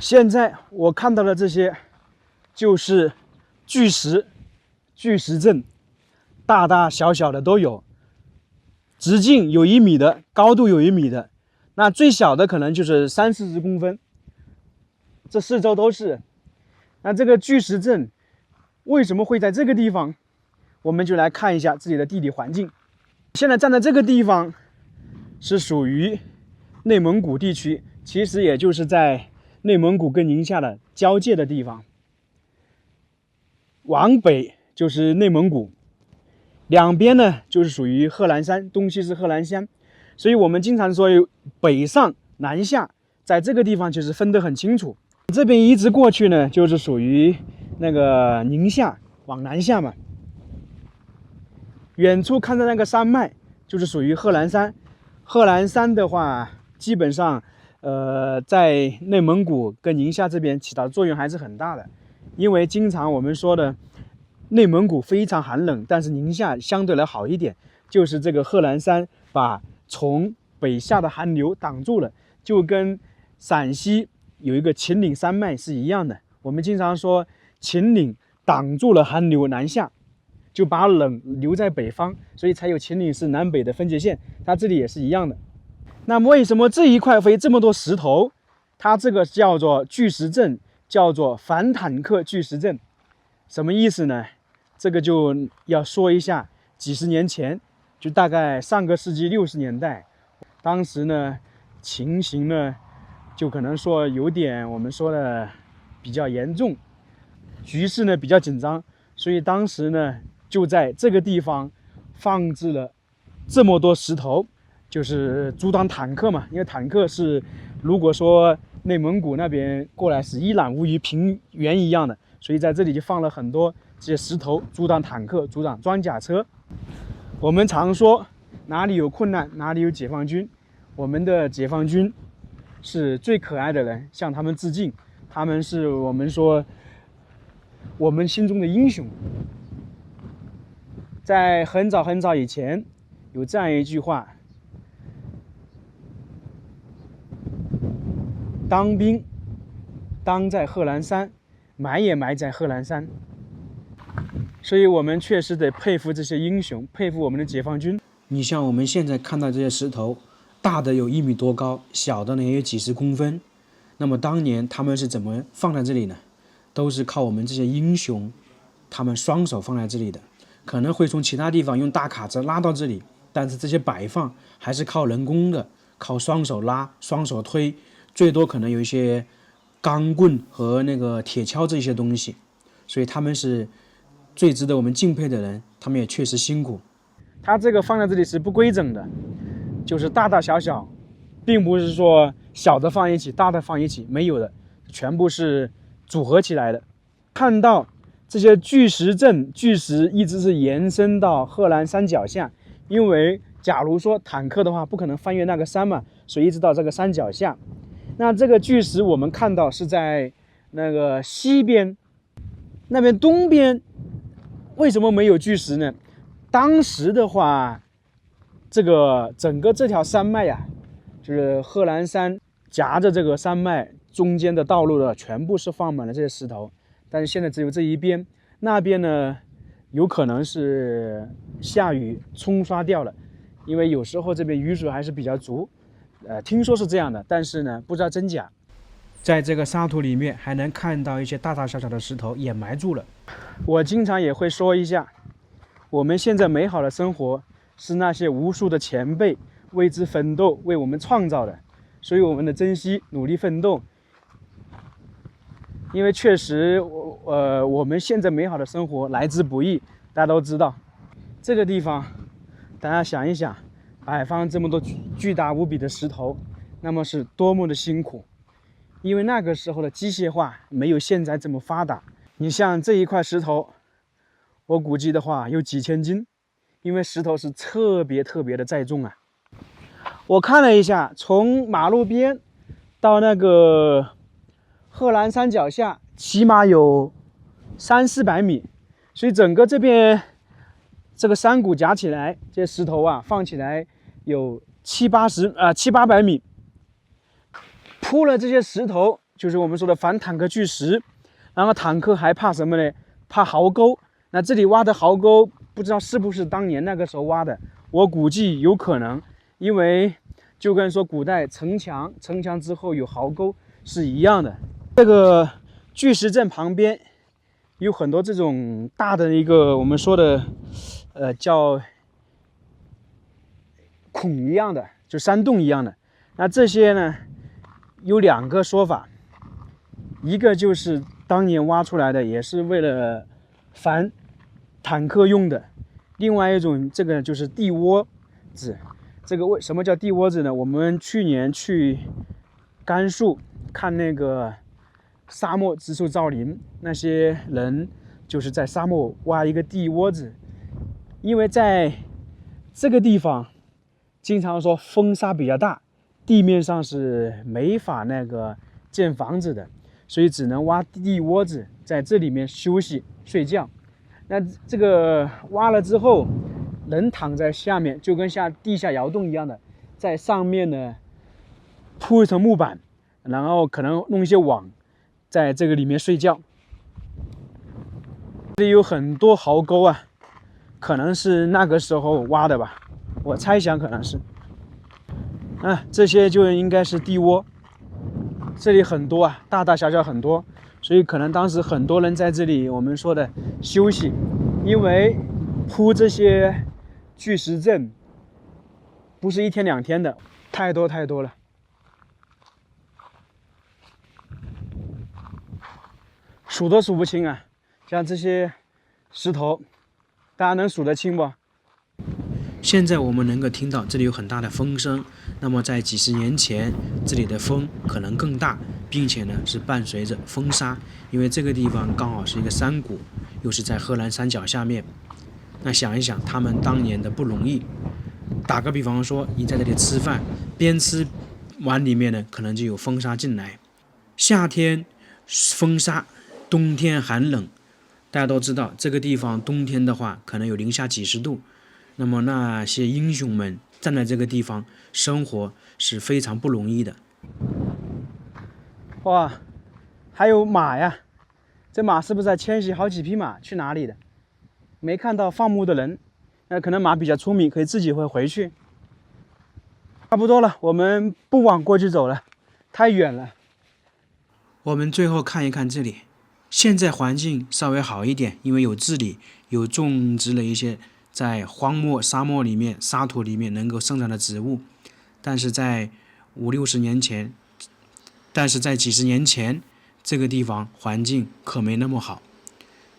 现在我看到的这些就是巨石阵，大大小小的都有，直径有1米的，高度有1米的，那最小的可能就是30-40公分。这四周都是。那这个巨石阵为什么会在这个地方？我们就来看一下自己的地理环境。现在站在这个地方是属于内蒙古地区，其实也就是在内蒙古跟宁夏的交界的地方。往北就是内蒙古，两边呢就是属于贺兰山，东西是贺兰山，所以我们经常说有北上南下，在这个地方其实分得很清楚。这边一直过去呢，就是属于那个宁夏，往南下嘛。远处看到那个山脉，就是属于贺兰山。贺兰山的话，基本上，在内蒙古跟宁夏这边起到的作用还是很大的。因为经常我们说的，内蒙古非常寒冷，但是宁夏相对来好一点，就是这个贺兰山把从北下的寒流挡住了，就跟陕西有一个秦岭山脉是一样的。我们经常说秦岭挡住了寒流南下，就把冷留在北方，所以才有秦岭是南北的分界线。它这里也是一样的。那么为什么这一块会这么多石头？它这个叫做巨石阵，叫做反坦克巨石阵。什么意思呢？这个就要说一下，几十年前，就大概上个世纪60年代，当时呢情形呢就可能说有点我们说的比较严重，局势呢比较紧张，所以当时呢就在这个地方放置了这么多石头，就是阻挡坦克嘛。因为坦克是如果说内蒙古那边过来是一览无余，平原一样的，所以在这里就放了很多这些石头，阻挡坦克，阻挡装甲车。我们常说哪里有困难哪里有解放军，我们的解放军是最可爱的人，向他们致敬，他们是我们说我们心中的英雄。在很早很早以前有这样一句话，当兵当在贺兰山，埋也埋在贺兰山。所以我们确实得佩服这些英雄，佩服我们的解放军。你像我们现在看到这些石头，大的有1米多高，小的呢也有几十公分。那么当年他们是怎么放在这里呢？都是靠我们这些英雄，他们双手放在这里的。可能会从其他地方用大卡车拉到这里，但是这些摆放还是靠人工的，靠双手拉、双手推，最多可能有一些钢棍和那个铁锹这些东西。所以他们是最值得我们敬佩的人，他们也确实辛苦。它这个放在这里是不规整的，就是大大小小，并不是说小的放一起，大的放一起，没有的，全部是组合起来的。看到这些巨石阵，巨石一直是延伸到贺兰山脚下，因为假如说坦克的话，不可能翻越那个山嘛，所以一直到这个山脚下。那这个巨石我们看到是在那个西边，那边东边为什么没有巨石呢？当时的话，这个整个这条山脉呀，就是贺兰山夹着这个山脉中间的道路的，全部是放满了这些石头。但是现在只有这一边，那边呢有可能是下雨冲刷掉了，因为有时候这边雨水还是比较足，听说是这样的，但是呢不知道真假。在这个沙土里面还能看到一些大大小小的石头掩埋住了。我经常也会说一下，我们现在美好的生活是那些无数的前辈为之奋斗，为我们创造的，所以我们的珍惜，努力奋斗。因为确实，我们现在美好的生活来之不易，大家都知道。这个地方，大家想一想，摆放这么多巨大无比的石头，那么是多么的辛苦。因为那个时候的机械化没有现在这么发达。你像这一块石头，我估计的话有几千斤，因为石头是特别的载重啊。我看了一下，从马路边到那个贺兰山脚下起码有300-400米，所以整个这边这个山谷夹起来，这些石头啊放起来有700-800米。铺了这些石头，就是我们说的反坦克巨石。然后坦克还怕什么呢？怕壕沟。那这里挖的壕沟，不知道是不是当年那个时候挖的？我估计有可能，因为就跟说古代城墙之后有壕沟是一样的。这个巨石阵旁边有很多这种大的一个我们说的叫孔一样的，就山洞一样的。那这些呢有2个说法，一个就是当年挖出来的，也是为了反坦克用的。另外一种，这个就是地窝子。这个为什么叫地窝子呢？我们去年去甘肃看那个沙漠植树造林，那些人就是在沙漠挖一个地窝子，因为在这个地方经常说风沙比较大，地面上是没法那个建房子的，所以只能挖地窝子，在这里面休息睡觉。那这个挖了之后，人躺在下面，就跟地下窑洞一样的，在上面呢铺一层木板，然后可能弄一些网，在这个里面睡觉。这里有很多壕沟啊，可能是那个时候挖的吧，我猜想可能是。这些就应该是地窝。这里很多啊，大大小小很多，所以可能当时很多人在这里，我们说的休息，因为铺这些巨石阵不是1天2天的，太多了。数都数不清啊，像这些石头，大家能数得清不？现在我们能够听到这里有很大的风声，那么在几十年前，这里的风可能更大，并且呢是伴随着风沙，因为这个地方刚好是一个山谷，又是在贺兰山脚下面。那想一想他们当年的不容易，打个比方说，你在这里吃饭，边吃碗里面呢可能就有风沙进来，夏天风沙，冬天寒冷。大家都知道这个地方冬天的话可能有零下几十度，那么那些英雄们站在这个地方生活是非常不容易的。哇，还有马呀，这马是不是在迁徙？好几匹马去哪里的？没看到放牧的人，那可能马比较聪明，可以自己会回去。差不多了，我们不往过去走了，太远了。我们最后看一看这里，现在环境稍微好一点，因为有治理，有种植了一些在荒漠、沙漠里面、沙土里面能够生长的植物。但是在50-60年前，几十年前，这个地方环境可没那么好。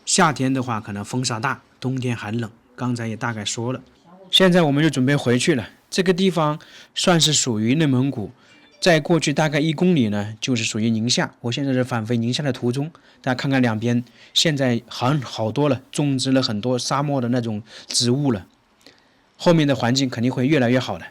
夏天的话可能风沙大，冬天寒冷，刚才也大概说了。现在我们就准备回去了。这个地方算是属于内蒙古，在过去大概1公里呢，就是属于宁夏。我现在是返回宁夏的途中，大家看看两边，现在好多了，种植了很多沙漠的那种植物了。后面的环境肯定会越来越好的。